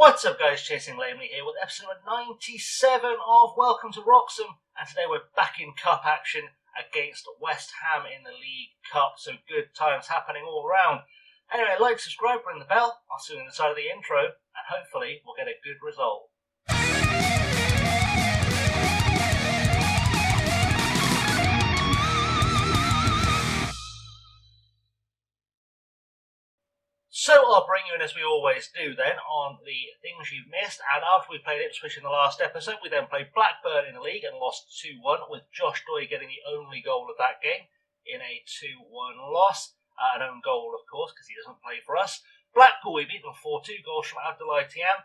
What's up guys, Chasing Lamely here with episode 97 of Welcome to Wroxham, and today we're back in cup action against West Ham in the League Cup, so good times happening all around. Anyway, like, subscribe, ring the bell, I'll see you on the side of the intro, and hopefully we'll get a good result. So I'll bring you in, as we always do then, on the things you've missed. And after we played Ipswich in the last episode, we then played Blackburn in the league and lost 2-1, with Josh Doy getting the only goal of that game in a 2-1 loss. An own goal, of course, because he doesn't play for us. Blackpool, we beat them 4-2, goals from Abdoulaye Thiam.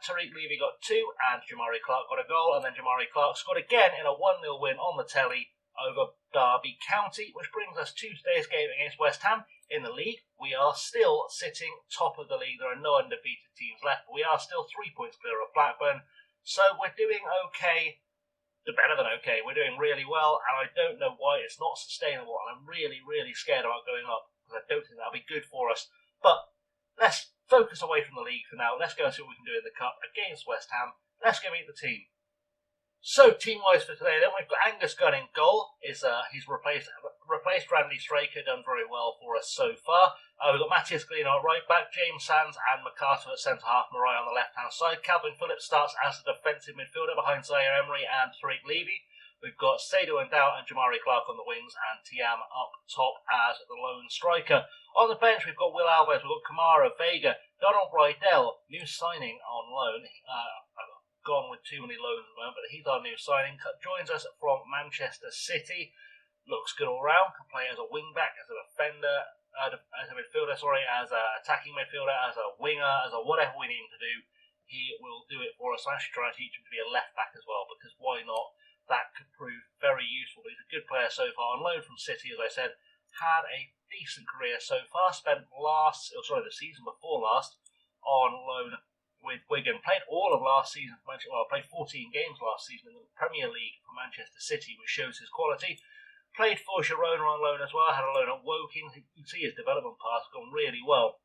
Tariq Levy got 2, and Jamari Clark got a goal. And then Jamari Clark scored again in a 1-0 win on the telly over Derby County, which brings us to today's game against West Ham. In the league, we are still sitting top of the league. There are no undefeated teams left, but we are still 3 points clear of Blackburn. So we're doing okay, better than okay. We're doing really well, and I don't know why it's not sustainable, and I'm really, really scared about going up, because I don't think that'll be good for us. But let's focus away from the league for now. Let's go and see what we can do in the cup against West Ham. Let's go meet the team. So, team-wise for today, then we've got Angus Gunn in goal. He's replaced Randy Straker, done very well for us so far. We've got Matthias Galeno at right back, James Sands and McCarter at centre-half, Mariah on the left-hand side. Calvin Phillips starts as the defensive midfielder behind Zaire Emery and Tariq Levy. We've got Seydou Ndow and Jamari Clark on the wings, and Thiam up top as the lone striker. On the bench, we've got Will Alves, we've got Kamara, Vega, Donald Rydell, new signing on loan. Gone with too many loans at the moment, but he's our new signing. Joins us from Manchester City. Looks good all round. Can play as a wing back, as a defender, as a midfielder, as an attacking midfielder, as a winger, as a whatever we need him to do. He will do it for us. I'm actually trying to teach him to be a left back as well, because why not? That could prove very useful. He's a good player so far. On loan from City, as I said, had a decent career so far. Spent the season before last on loan with Wigan. Played all of last season for Manchester. Well, played 14 games last season in the Premier League for Manchester City, which shows his quality. Played for Girona on loan as well. Had a loan at Woking. You can see his development path gone really well.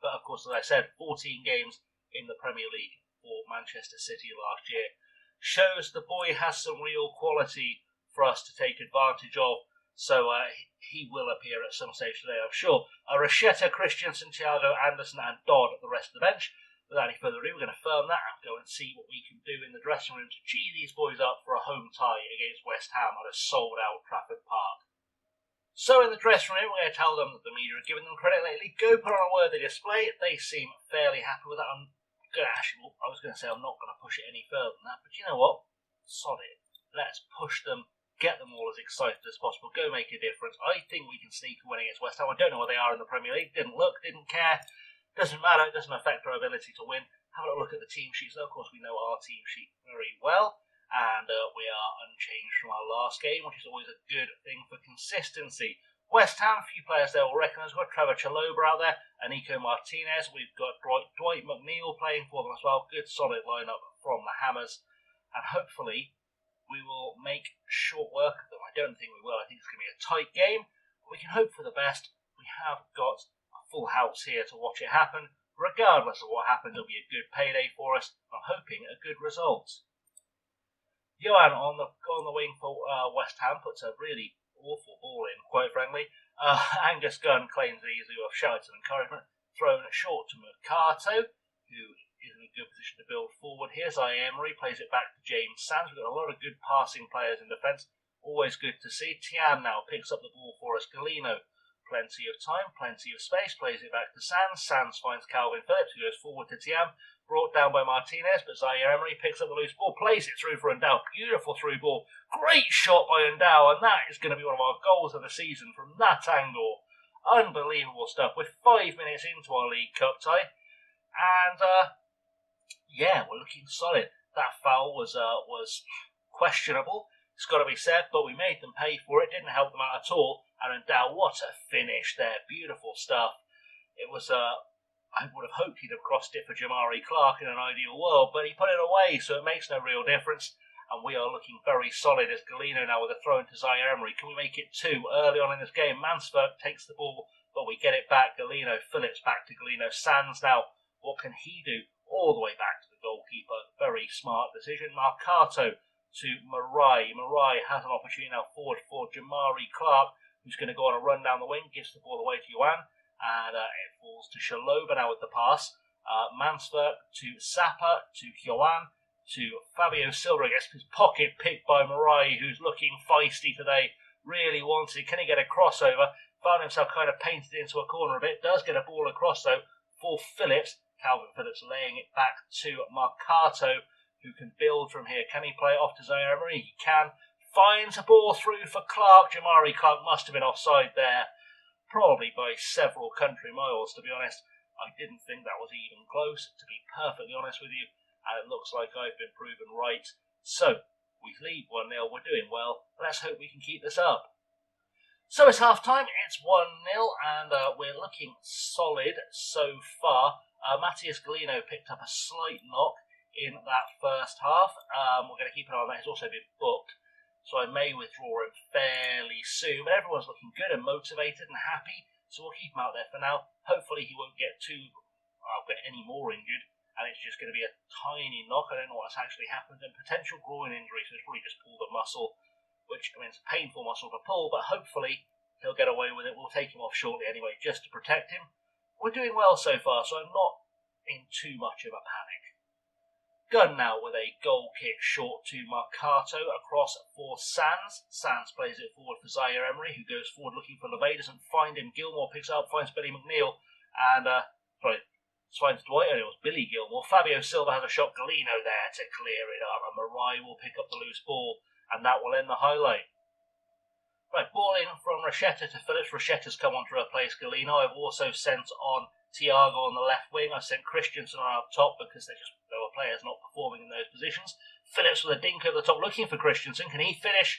But of course, as I said, 14 games in the Premier League for Manchester City last year shows the boy has some real quality for us to take advantage of. So he will appear at some stage today, I'm sure. Rochetta, Christensen, Thiago, Anderson, and Dodd at the rest of the bench. Without any further ado, we're going to firm that and go and see what we can do in the dressing room to gee these boys up for a home tie against West Ham at a sold-out Trafford Park. So in the dressing room, we're going to tell them that the media are giving them credit lately. Go put on a worthy display. They seem fairly happy with that. I was going to say I'm not going to push it any further than that, but you know what? Sod it. Let's push them, get them all as excited as possible, go make a difference. I think we can sneak a win against West Ham. I don't know where they are in the Premier League. Didn't look, didn't care. Doesn't matter, it doesn't affect our ability to win. Have a look at the team sheets. Of course, we know our team sheet very well, and we are unchanged from our last game, which is always a good thing for consistency. West Ham, a few players there will recognise. We've got Trevor Chalobah out there, and Nico Martinez. We've got Dwight McNeil playing for them as well. Good solid lineup from the Hammers, and hopefully we will make short work of them. I don't think we will. I think it's going to be a tight game, but we can hope for the best. We have got full house here to watch it happen. Regardless of what happens, it'll be a good payday for us. I'm hoping a good result. Johan on the wing for West Ham puts a really awful ball in, quite frankly. Angus Gunn claims these who have shouted some encouragement. Thrown short to Mercato, who is in a good position to build forward. Here's Emery, plays it back to James Sands. We've got a lot of good passing players in defence. Always good to see. Thiam now picks up the ball for us. Galeno, plenty of time, plenty of space, plays it back to Sands. Sands finds Calvin Phillips, who goes forward to Thiam, brought down by Martinez, but Zaire Emery picks up the loose ball, plays it through for Ndow. Beautiful through ball. Great shot by Ndow, and that is going to be one of our goals of the season from that angle. Unbelievable stuff. We're 5 minutes into our League Cup tie, and yeah, we're looking solid. That foul was questionable. It's got to be said, but we made them pay for it. Didn't help them out at all. And Ndow, what a finish there. Beautiful stuff. It was, I would have hoped he'd have crossed it for Jamari Clark in an ideal world, but he put it away, so it makes no real difference. And we are looking very solid as Galeno now with a throw into Zaire Emery. Can we make it 2 early on in this game? Mansfield takes the ball, but we get it back. Galeno, Phillips back to Galeno. Sands now, what can he do? all the way back to the goalkeeper. Very smart decision. Marcato to Marai. Marai has an opportunity now forward for Jamari Clark, who's going to go on a run down the wing, gives the ball away to Yuan, and it falls to Shaloba now with the pass. Mansberg to Sapa, to Yuan, to Fabio Silva. Gets his pocket picked by Marai, who's looking feisty today, really wants it. Can he get a crossover? Found himself kind of painted into a corner a bit. Does get a ball across though for Phillips. Calvin Phillips laying it back to Marcato, who can build from here. Can he play it off to Zaire Emery? He can. Finds a ball through for Clark. Jamari Clark must have been offside there, probably by several country miles, to be honest. I didn't think that was even close, to be perfectly honest with you, and it looks like I've been proven right. So, we lead 1-0. We're doing well. Let's hope we can keep this up. So it's half-time. It's 1-0, and we're looking solid so far. Matthias Galino picked up a slight knock in that first half. We're going to keep an eye on that. He's also been booked, so I may withdraw him fairly soon. But everyone's looking good and motivated and happy, so we'll keep him out there for now. Hopefully he won't get any more injured, and it's just going to be a tiny knock. I don't know what's actually happened. And potential groin injury, so it's probably just pulled a muscle, which, I mean, it's a painful muscle to pull, but hopefully he'll get away with it. We'll take him off shortly anyway, just to protect him. We're doing well so far, so I'm not in too much of a panic. Gunn now with a goal kick short to Marcato across for Sands. Sands plays it forward for Zaire Emery, who goes forward looking for LeVay, doesn't find him. Gilmore picks it up, finds Billy McNeil, and finds Dwight, and it was Billy Gilmore. Fabio Silva has a shot, Galino there to clear it up, and Marai will pick up the loose ball, and that will end the highlight. Right, ball in from Rochetta to Phillips. Rochetta's come on to replace Galino. I've also sent on Thiago on the left wing. I've sent Christensen on up top because there were players not performing in those positions. Phillips with a dink over the top looking for Christensen. Can he finish?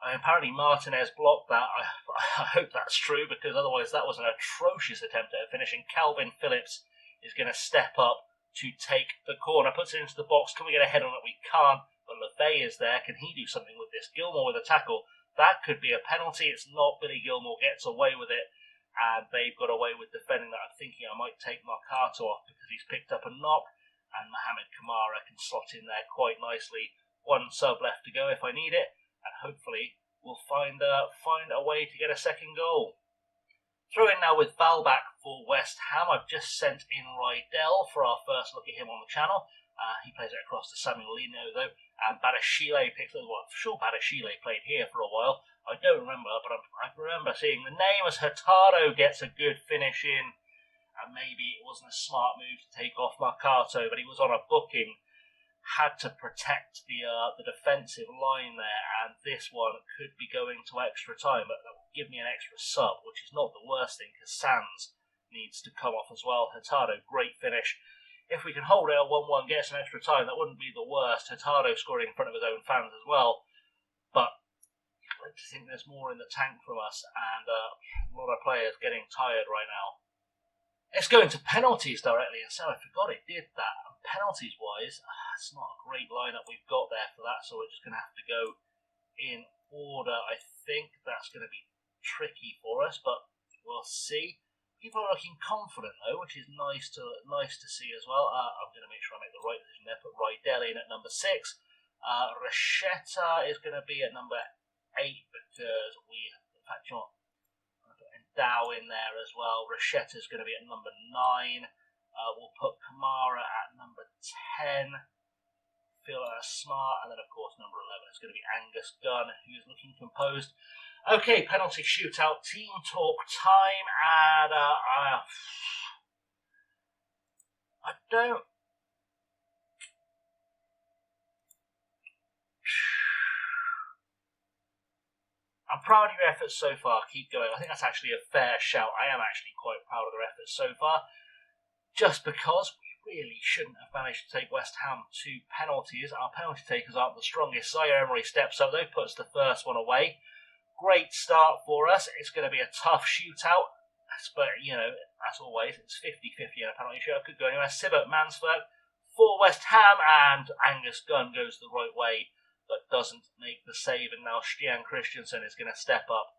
Apparently Martinez blocked that. I hope that's true, because otherwise that was an atrocious attempt at a finish. And Calvin Phillips is going to step up to take the corner. Puts it into the box. Can we get a head on it? We can't. But LeVay is there. Can he do something with this? Gilmore with a tackle. That could be a penalty. It's not. Billy Gilmore gets away with it, and they've got away with defending that. I'm thinking I might take Marcato off because he's picked up a knock, and Mohamed Kamara can slot in there quite nicely. One sub left to go if I need it, and hopefully we'll find a way to get a second goal. Throw in now with Valbach for West Ham. I've just sent in Rydell for our first look at him on the channel. He plays it across to Samuel Lino, though, and Badashile picks it up. Well, I'm sure Badashile played here for a while. I don't remember, but I remember seeing the name as Hurtado gets a good finish in, and maybe it wasn't a smart move to take off Marcato, but he was on a booking, had to protect the defensive line there, and this one could be going to extra time, but that will give me an extra sub, which is not the worst thing, because Sands needs to come off as well. Hurtado, great finish. If we can hold it at 1-1, get some extra time, that wouldn't be the worst. Hurtado scoring in front of his own fans as well. But I'd like to think there's more in the tank from us, and a lot of players getting tired right now. It's going to penalties directly, and so I forgot it did that. And penalties-wise, it's not a great lineup we've got there for that, so we're just going to have to go in order. I think that's going to be tricky for us, but we'll see. People are looking confident though, which is nice to see as well. I'm going to make sure I make the right decision there. Put Rydell in at number 6. Rochetta is going to be at number 8 because in fact, I'm going to put Endow in there as well. Rochetta is going to be at number 9. We'll put Kamara at number 10. Feel smart, and then of course number 11 is going to be Angus Gunn, who's looking composed. Okay, penalty shootout, team talk time, and I'm proud of your efforts so far. Keep going. I think that's actually a fair shout. I am actually quite proud of their efforts so far, just because we really shouldn't have managed to take West Ham to penalties. Our penalty takers aren't the strongest. Zaire Emery steps up, though, puts the first one away. Great start for us. It's going to be a tough shootout, but, you know, as always, it's 50-50 in a penalty shootout. Could go anywhere. Sivert Mansberg for West Ham, and Angus Gunn goes the right way, but doesn't make the save, and now Stian Christensen is going to step up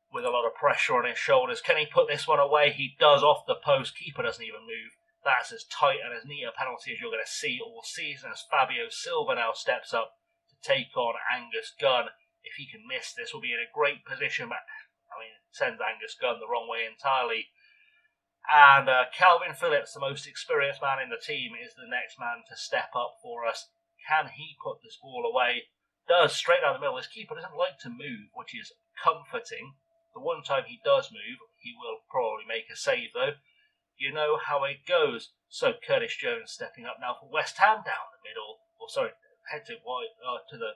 with a lot of pressure on his shoulders. Can he put this one away? He does off the post. Keeper doesn't even move. That's as tight and as neat a penalty as you're going to see all season, as Fabio Silva now steps up to take on Angus Gunn. If he can miss this, will be in a great position, but I mean, it sends Angus Gunn the wrong way entirely. And Calvin Phillips, the most experienced man in the team, is the next man to step up for us. Can he put this ball away? Does, straight down the middle. His keeper doesn't like to move, which is comforting. The one time he does move, he will probably make a save, though. You know how it goes. So Curtis Jones stepping up now for West Ham down the middle. Or sorry, head to the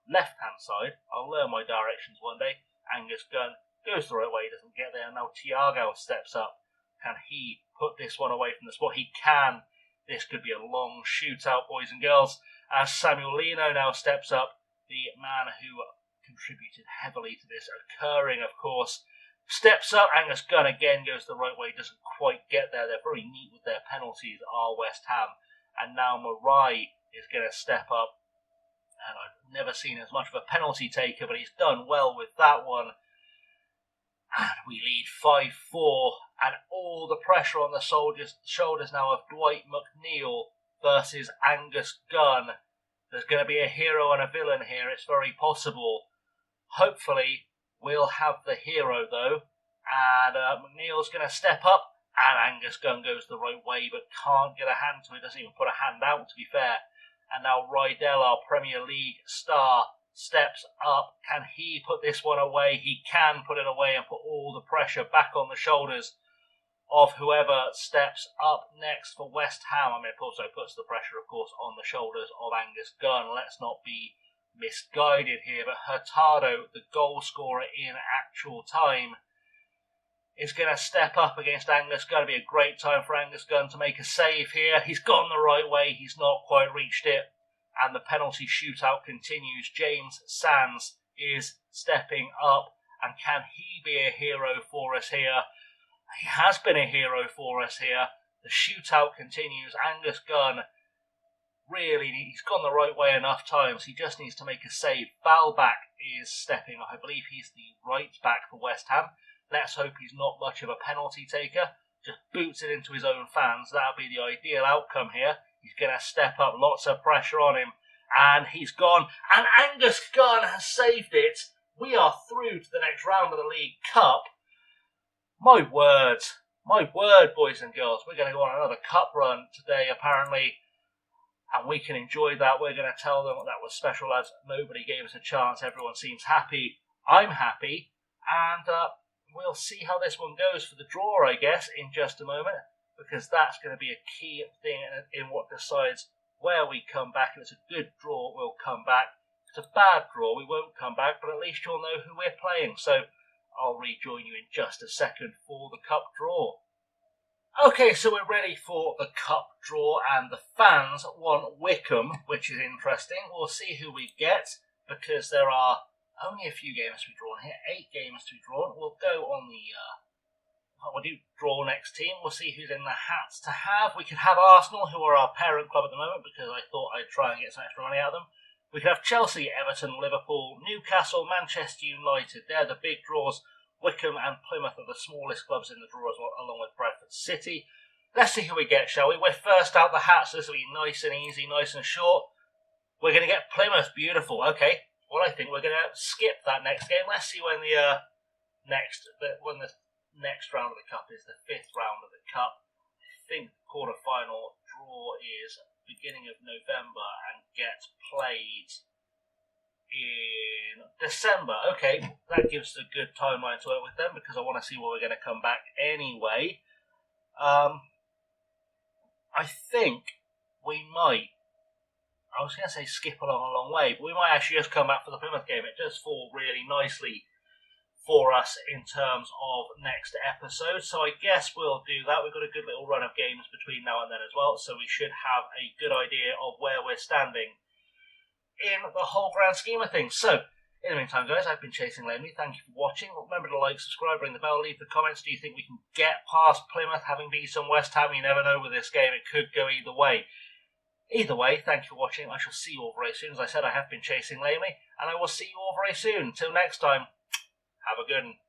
left-hand side. I'll learn my directions one day. Angus Gunn goes the right way, doesn't get there. Now Thiago steps up. Can he put this one away from the spot? He can. This could be a long shootout, boys and girls. As Samuel Lino now steps up, the man who contributed heavily to this occurring, of course, steps up. Angus Gunn again goes the right way, doesn't quite get there. They're very neat with their penalties, are West Ham. And now Marai is going to step up. And I've never seen as much of a penalty taker, but he's done well with that one. And we lead 5-4, and all the pressure on the shoulders now of Dwight McNeil versus Angus Gunn. There's going to be a hero and a villain here, it's very possible. Hopefully, we'll have the hero though, and McNeil's going to step up, and Angus Gunn goes the right way, but can't get a hand to it, doesn't even put a hand out, to be fair. And now Rydell, our Premier League star, steps up. Can he put this one away? He can put it away and put all the pressure back on the shoulders of whoever steps up next for West Ham. I mean, it also puts the pressure, of course, on the shoulders of Angus Gunn. Let's not be misguided here, but Hurtado, the goal scorer in actual time, is going to step up against Angus Gunn. It'll be a great time for Angus Gunn to make a save here. He's gone the right way. He's not quite reached it. And the penalty shootout continues. James Sands is stepping up. And can he be a hero for us here? He has been a hero for us here. The shootout continues. Angus Gunn, really, he's gone the right way enough times. He just needs to make a save. Balback is stepping up. I believe he's the right back for West Ham. Let's hope he's not much of a penalty taker. Just boots it into his own fans. That'll be the ideal outcome here. He's going to step up. Lots of pressure on him. And he's gone. And Angus Gunn has saved it. We are through to the next round of the League Cup. My word, boys and girls. We're going to go on another cup run today, apparently. And we can enjoy that. We're going to tell them that was special, as nobody gave us a chance. Everyone seems happy. I'm happy. And we'll see how this one goes for the draw, I guess, in just a moment. Because that's going to be a key thing in what decides where we come back. If it's a good draw, we'll come back. If it's a bad draw, we won't come back, but at least you'll know who we're playing. So I'll rejoin you in just a second for the cup draw. Okay, so we're ready for the cup draw, and the fans want Wickham, which is interesting. We'll see who we get, because there are only a few games to be drawn here. 8 games to be drawn. We'll go on the... we'll do draw next team. We'll see who's in the hats to have. We could have Arsenal, who are our parent club at the moment, because I thought I'd try and get some extra money out of them. We could have Chelsea, Everton, Liverpool, Newcastle, Manchester United. They're the big draws. Wickham and Plymouth are the smallest clubs in the draw as well, along with Bradford City. Let's see who we get, shall we? We're first out the hat, so this will be nice and easy, nice and short. We're going to get Plymouth. Beautiful. Okay. Well, I think we're going to skip that next game. Let's see when the next round of the cup is, the 5th round of the cup. I think the quarter-final draw is beginning of November and gets played in December. Okay, that gives us a good timeline to work with them, because I want to see where we're going to come back anyway. I think we might, I was going to say skip along a long way, but we might actually just come back for the Plymouth game. It does fall really nicely for us in terms of next episode, so I guess we'll do that. We've got a good little run of games between now and then as well, so we should have a good idea of where we're standing in the whole grand scheme of things. So, in the meantime, guys, I've been Chasing Lemley. Thank you for watching. Remember to like, subscribe, ring the bell, leave the comments. Do you think we can get past Plymouth, having beat some West Ham? You never know with this game. It could go either way. Either way, thank you for watching. I shall see you all very soon. As I said, I have been Chasing Lemley, and I will see you all very soon. Until next time, have a good one.